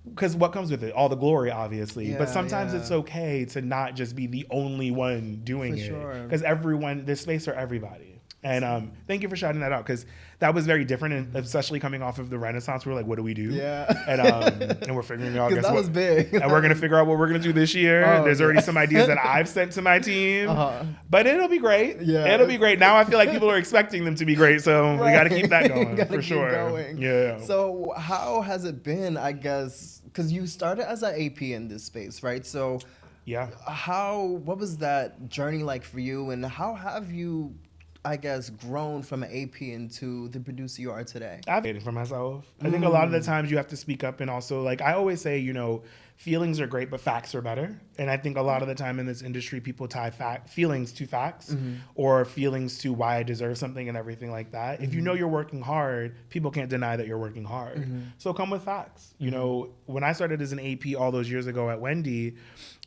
because what comes with it? All the glory, obviously. But sometimes it's okay to not just be the only one doing it. Because there's space for everybody. And thank you for shouting that out, because that was very different, and especially coming off of the Renaissance, we were like, what do we do? And we're figuring out, that was big. And we're going to figure out what we're going to do this year. There's already some ideas that I've sent to my team, but it'll be great. It'll be great. Now I feel like people are expecting them to be great, so we got to keep that going for sure. So how has it been, I guess, because you started as an AP in this space, right? So what was that journey like for you, and how have you, I guess, grown from an AP into the producer you are today? I've made it for myself. I think a lot of the times you have to speak up, and also, like I always say, feelings are great, but facts are better. And I think a lot of the time in this industry, people tie feelings to facts or feelings to why I deserve something and everything like that. If you know you're working hard, people can't deny that you're working hard. So come with facts. When I started as an AP all those years ago at Wendy,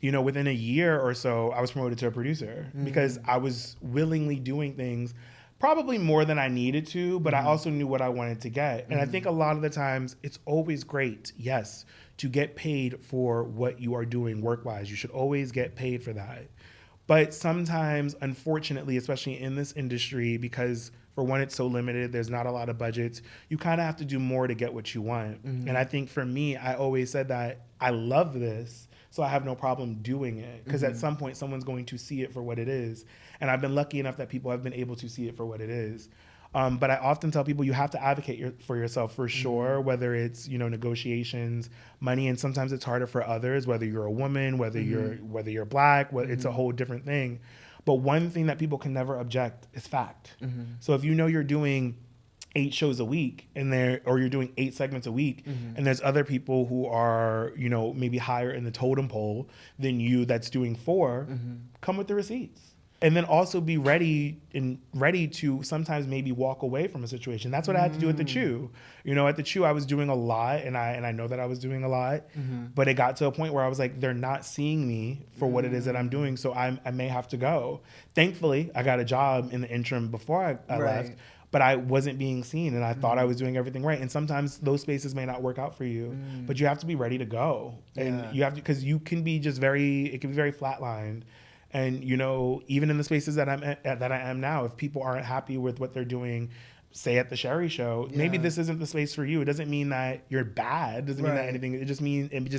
within a year or so, I was promoted to a producer because I was willingly doing things probably more than I needed to, but I also knew what I wanted to get. And I think a lot of the times it's always great, yes, to get paid for what you are doing work-wise. You should always get paid for that. But sometimes, unfortunately, especially in this industry, because for one, it's so limited, there's not a lot of budgets, you kind of have to do more to get what you want. And I think for me, I always said that I love this, so I have no problem doing it, because at some point someone's going to see it for what it is. And I've been lucky enough that people have been able to see it for what it is. But I often tell people you have to advocate for yourself for sure, whether it's, negotiations, money, and sometimes it's harder for others, whether you're a woman, whether you're black, it's a whole different thing. But one thing that people can never object is fact. So if you're doing 8 shows a week or you're doing 8 segments a week, and there's other people who are, maybe higher in the totem pole than you that's doing 4, come with the receipts. And then also be ready to sometimes maybe walk away from a situation. That's what I had to do at the Chew. At the Chew, I was doing a lot, and I know that I was doing a lot, but it got to a point where I was like, they're not seeing me for what it is that I'm doing, so I may have to go. Thankfully, I got a job in the interim before I left, but I wasn't being seen, and I thought I was doing everything right. And sometimes those spaces may not work out for you, but you have to be ready to go. And you have to, because you can be it can be very flatlined. And, even in the spaces that I am now, if people aren't happy with what they're doing, say at the Sherri show, maybe this isn't the space for you. It doesn't mean that you're bad. It doesn't mean that anything. It just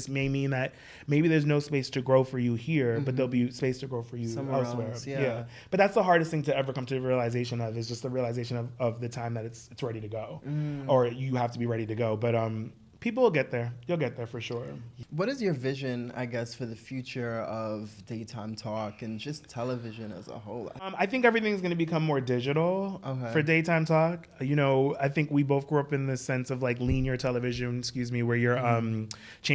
may mean that maybe there's no space to grow for you here, but there'll be space to grow for you somewhere elsewhere. Yeah. But that's the hardest thing to ever come to the realization of, is just the realization of the time that it's ready to go, or you have to be ready to go. But people will get there. You'll get there for sure. What is your vision, I guess, for the future of daytime talk and just television as a whole? I think everything's going to become more digital for daytime talk. I think we both grew up in the sense of like linear television, where you're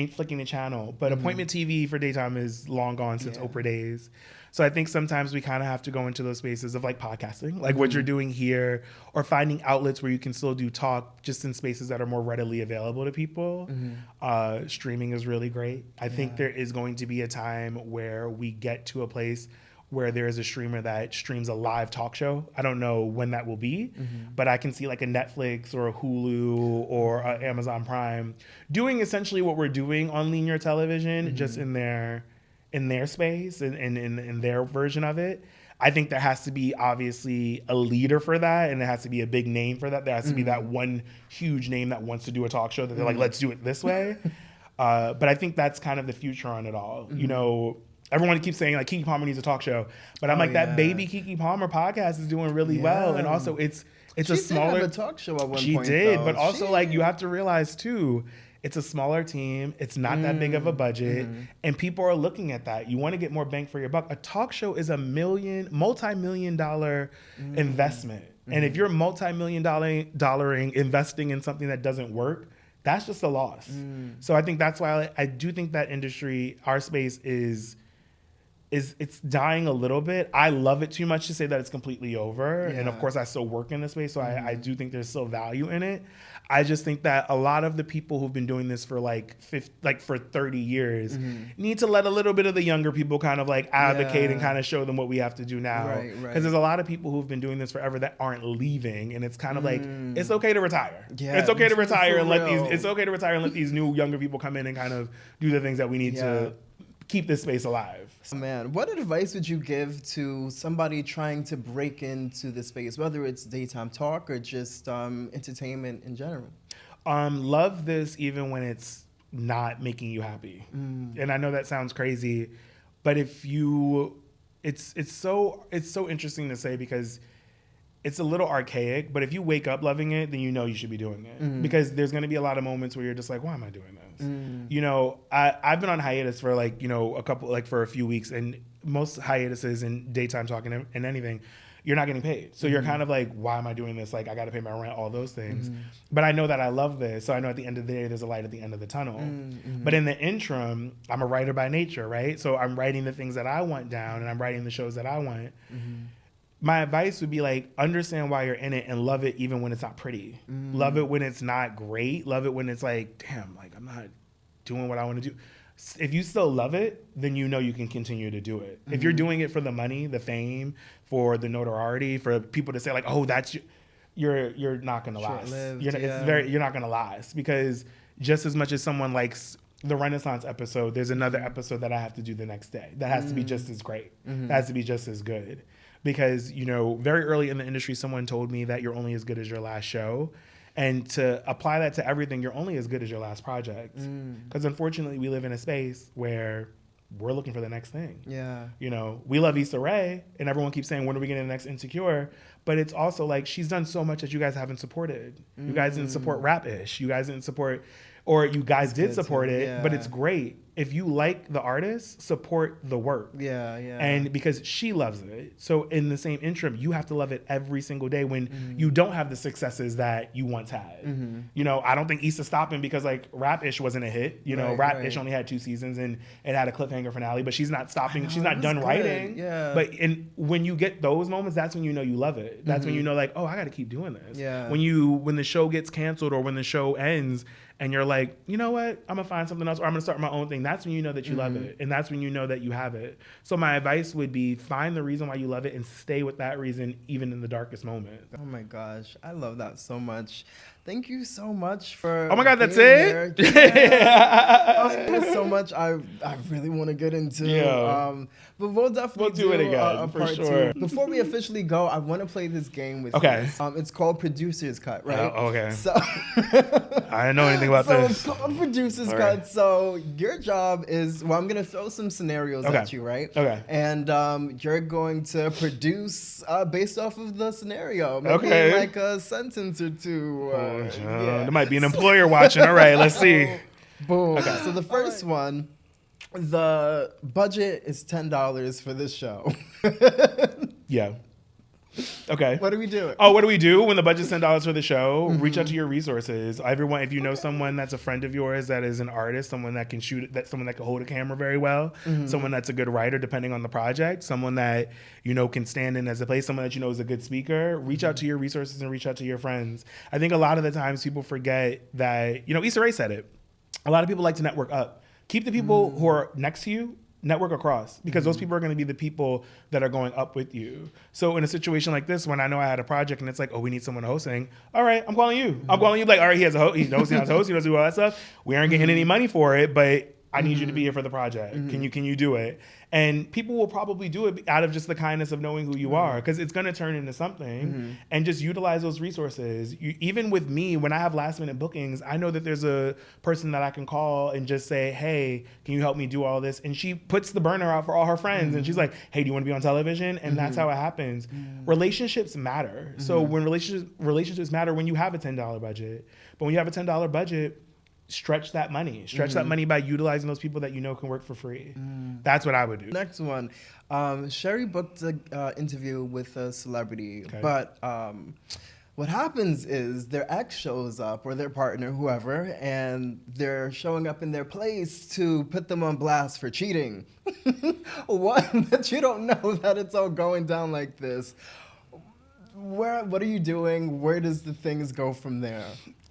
flicking the channel. But appointment TV for daytime is long gone since Oprah days. So I think sometimes we kind of have to go into those spaces of like podcasting, like what you're doing here, or finding outlets where you can still do talk just in spaces that are more readily available to people. Streaming is really great. I think there is going to be a time where we get to a place where there is a streamer that streams a live talk show. I don't know when that will be, but I can see like a Netflix or a Hulu or a Amazon Prime doing essentially what we're doing on linear television, just in their space and in their version of it. I think there has to be obviously a leader for that, and there has to be a big name for that. There has to be that one huge name that wants to do a talk show that they're like, let's do it this way. But I think that's kind of the future on it all. You know, everyone keeps saying like Keke Palmer needs a talk show, but I'm that baby Keke Palmer podcast is doing really well, and also it's a smaller. She did have a talk show at one point. She did, but also like you have to realize too, it's a smaller team. It's not that big of a budget, and people are looking at that. You want to get more bang for your buck. A talk show is a multi-million-dollar investment, and if you're multi-million-dollar investing in something that doesn't work, that's just a loss. So I think that's why I do think that industry, our space is it's dying a little bit. I love it too much to say that it's completely over. Yeah. And of course I still work in the space, so I do think there's still value in it. I just think that a lot of the people who've been doing this for for 30 years need to let a little bit of the younger people kind of like advocate and kind of show them what we have to do now. Right. Because there's a lot of people who've been doing this forever that aren't leaving, and it's kind of like it's okay to retire. Yeah, it's okay to retire and let these new younger people come in and kind of do the things that we need to keep this space alive. Man, what advice would you give to somebody trying to break into the space, whether it's daytime talk or just entertainment in general? Love this even when it's not making you happy. And I know that sounds crazy, but if you, it's so interesting to say because it's a little archaic, but if you wake up loving it, then you know you should be doing it. Because there's going to be a lot of moments where you're just like, why am I doing this? You know, I've been on hiatus for like, you know, for a few weeks, and most hiatuses in daytime talking and anything, you're not getting paid. So you're kind of like, why am I doing this? Like, I got to pay my rent, all those things. But I know that I love this. So I know at the end of the day, there's a light at the end of the tunnel. But in the interim, I'm a writer by nature, right? So I'm writing the things that I want down, and I'm writing the shows that I want. My advice would be like, understand why you're in it and love it even when it's not pretty. Love it when it's not great. Love it when it's like, damn, like I'm not doing what I want to do. If you still love it, then you know you can continue to do it. If you're doing it for the money, the fame, for the notoriety, for people to say like, oh, that's you're not gonna last. You're not gonna last, because just as much as someone likes the Renaissance episode, there's another episode that I have to do the next day that has to be just as great. That has to be just as good. Because, you know, very early in the industry, someone told me that you're only as good as your last show. And to apply that to everything, you're only as good as your last project. Because unfortunately, we live in a space where we're looking for the next thing. Yeah. You know, we love Issa Rae, and everyone keeps saying, when are we getting the next Insecure? But it's also like, she's done so much that you guys haven't supported. You guys didn't support Rap-ish. You guys didn't support, or you guys did support it, but it's great. If you like the artist, support the work. Yeah. And because she loves it. So in the same interim, you have to love it every single day when you don't have the successes that you once had. You know, I don't think Issa's stopping because like Rap-ish wasn't a hit. You know, Rap-ish only had 2 seasons and it had a cliffhanger finale, but she's not stopping. She's not done writing. Yeah. But when you get those moments, that's when you know you love it. That's when you know like, oh, I got to keep doing this. Yeah. When the show gets canceled or when the show ends, and you're like, you know what? I'm going to find something else, or I'm going to start my own thing. That's when you know that you love it. And that's when you know that you have it. So my advice would be find the reason why you love it and stay with that reason even in the darkest moment. Oh my gosh. I love that so much. Thank you so much for Oh my God, that's it? There's so much I really want to get into. Yeah. But we'll definitely do it again, for sure. Before we officially go, I want to play this game with you. It's called Producer's Cut, right? Okay. So I didn't know anything about this. So it's called Producer's Cut. So your job is, well, I'm going to throw some scenarios at you, right? Okay. And you're going to produce based off of the scenario. Maybe like a sentence or two. There might be an employer watching. All right, let's see. Boom. Okay. So the first one, the budget is $10 for this show. Yeah. Okay. What do we do? Oh, what do we do when the budget's $10 for the show? Reach out to your resources. Everyone, if you know someone that's a friend of yours that is an artist, someone that can shoot, someone that can hold a camera very well, someone that's a good writer depending on the project, someone that you know can stand in as a place, someone that you know is a good speaker, reach out to your resources and reach out to your friends. I think a lot of the times people forget that, you know, Issa Rae said it. A lot of people like to network up. Keep the people who are next to you network across, because those people are going to be the people that are going up with you. So in a situation like this, when I know I had a project and it's like, oh, we need someone hosting. All right, I'm calling you. I'm calling you like, all right, he has a host. He knows he has a host. He does do all that stuff. We aren't getting any money for it, but I need you to be here for the project. Can you do it? And people will probably do it out of just the kindness of knowing who you are, because it's going to turn into something. And just utilize those resources. Even with me, when I have last minute bookings, I know that there's a person that I can call and just say, hey, can you help me do all this? And she puts the burner out for all her friends. And she's like, hey, do you want to be on television? And that's how it happens. Relationships matter. So when relationships matter when you have a $10 budget. But when you have a $10 budget, stretch that money. Stretch that money by utilizing those people that you know can work for free. That's what I would do. Next one. Sherri booked an interview with a celebrity, but what happens is their ex shows up, or their partner, whoever, and they're showing up in their place to put them on blast for cheating. What? But you don't know that it's all going down like this. What are you doing? Where does the things go from there?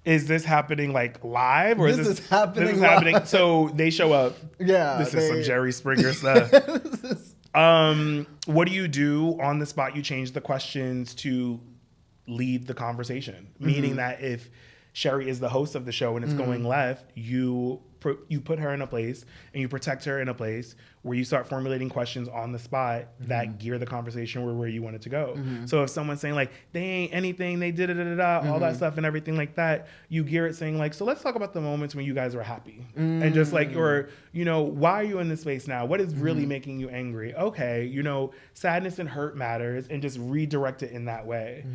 Is this happening like live, or this is happening live. So they show up. Yeah, this is some Jerry Springer stuff. What do you do on the spot? You change the questions to lead the conversation, meaning that if Sherri is the host of the show and it's going left, you put her in a place and you protect her in a place where you start formulating questions on the spot that gear the conversation where you want it to go. So if someone's saying like, they ain't anything, they did all that stuff and everything like that, you gear it saying like, so let's talk about the moments when you guys were happy. And just like, or, why are you in this space now? What is really making you angry? Okay, sadness and hurt matters, and just redirect it in that way.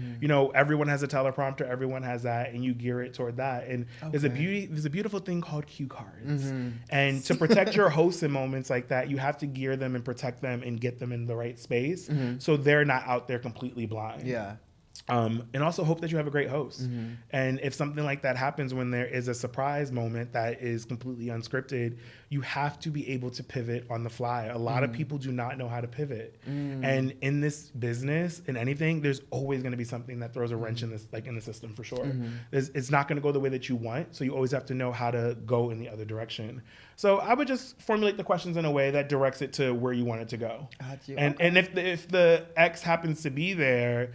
Everyone has a teleprompter, everyone has that, and you gear it toward that. And there's a beautiful thing called cue cards. And to protect your hosts in moments like that, you have to gear them and protect them and get them in the right space so they're not out there completely blind. Yeah. And also hope that you have a great host. And if something like that happens when there is a surprise moment that is completely unscripted, you have to be able to pivot on the fly. A lot of people do not know how to pivot. And in this business, in anything, there's always going to be something that throws a wrench in this, like in the system for sure. It's not going to go the way that you want. So you always have to know how to go in the other direction. So I would just formulate the questions in a way that directs it to where you want it to go. And if the X happens to be there,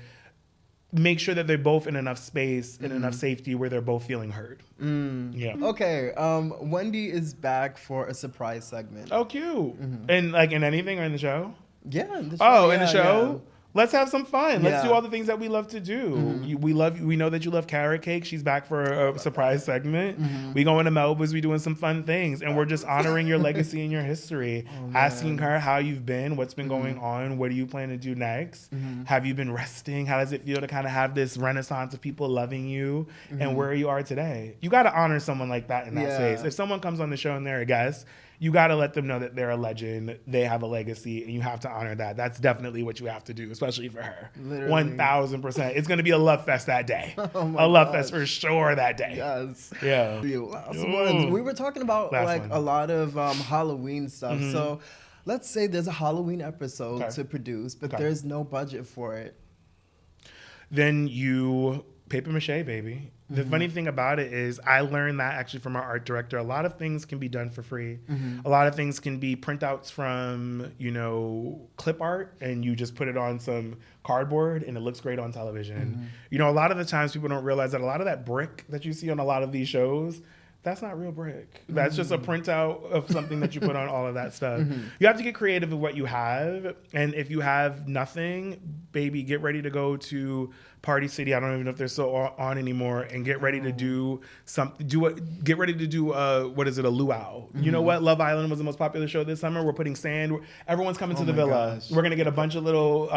make sure that they're both in enough space and enough safety where they're both feeling heard. Yeah. Okay. Wendy is back for a surprise segment. Oh, cute. And like in anything or in the show? Yeah. In the show. In the show? Yeah. Let's have some fun. Let's do all the things that we love to do. We know that you love carrot cake. She's back for a surprise segment. We going to Melba's. We doing some fun things. And we're just honoring your legacy and your history. Asking her how you've been, what's been going on, what do you plan to do next? Have you been resting? How does it feel to kind of have this renaissance of people loving you? And where you are today? You got to honor someone like that in that space. If someone comes on the show and they're a guest, you got to let them know that they're a legend, they have a legacy, and you have to honor that. That's definitely what you have to do, especially for her. Literally. 1,000%. It's going to be a love fest that day. A love fest for sure that day. Yes. Yeah. The last ones. We were talking about a lot of Halloween stuff. So let's say there's a Halloween episode to produce, but there's no budget for it. Then you paper mache, baby. The funny thing about it is I learned that actually from our art director. A lot of things can be done for free. A lot of things can be printouts from, clip art, and you just put it on some cardboard and it looks great on television. A lot of the times people don't realize that a lot of that brick that you see on a lot of these shows, that's not real brick. That's just a printout of something that you put on all of that stuff. You have to get creative with what you have. And if you have nothing, baby, get ready to go to Party City. I don't even know if they're still on anymore. And get ready to do something. Get ready to do a luau. You know what? Love Island was the most popular show this summer. We're putting sand. Everyone's coming to the villa. Gosh. We're gonna get a bunch of little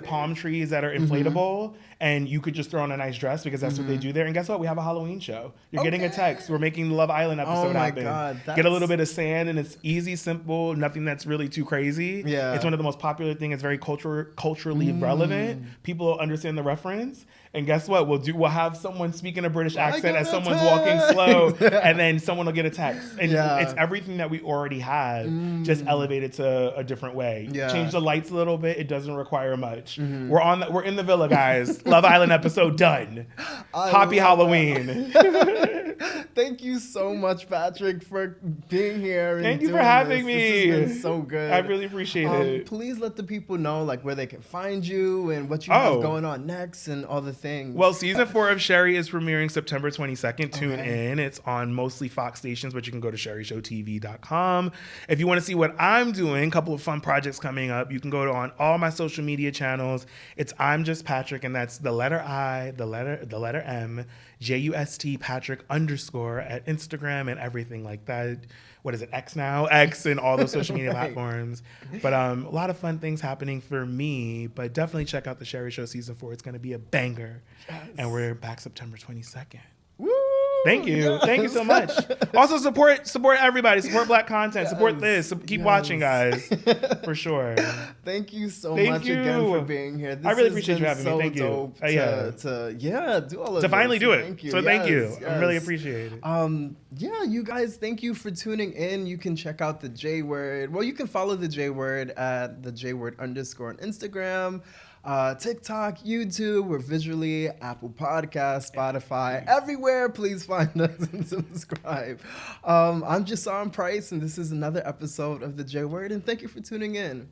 palm trees that are inflatable, and you could just throw on a nice dress because that's what they do there. And guess what? We have a Halloween show. You're getting a text. We're making the Love Island episode happen. God, get a little bit of sand, and it's easy, simple, nothing that's really too crazy. Yeah. It's one of the most popular things. It's very culturally relevant. People understand the reference. And guess what? We'll have someone speaking a British accent as someone's walking slow, and then someone will get a text. And it's everything that we already have, just elevated to a different way. Yeah. Change the lights a little bit. It doesn't require much. We're in the villa, guys. Love Island episode done. Happy Halloween. Thank you so much, Patrick, for being here. Thank you for having me. This has been so good. I really appreciate it. Please let the people know like where they can find you and what you have going on next and all the things. Well, season 4 of Sherri is premiering September 22nd. Tune in. It's on mostly Fox stations, but you can go to sherrishowtv.com. If you want to see what I'm doing, a couple of fun projects coming up, you can go on all my social media channels. It's I'm Just Patrick, and that's the letter I, the letter M, JUST Patrick _ at Instagram and everything like that. What is it, X now? X and all those social media platforms. But a lot of fun things happening for me. But definitely check out the Sherri Show season 4. It's going to be a banger. Yes. And we're back September 22nd. Woo! Thank you. Yes. Thank you so much. Also support everybody. Support Black content. Support this. Keep watching, guys. For sure. Thank you so much again for being here. This I really appreciate you having me. Thank you. Dope to do all of to finally do it. Thank you. So thank you. I really appreciate it. You guys, thank you for tuning in. You can check out the J Word. Well, you can follow the J Word at the J Word _ on Instagram. TikTok, YouTube, we're visually, Apple Podcasts, Spotify, everywhere. Please find us and subscribe. I'm Jasawn Price, and this is another episode of The J Word, and thank you for tuning in.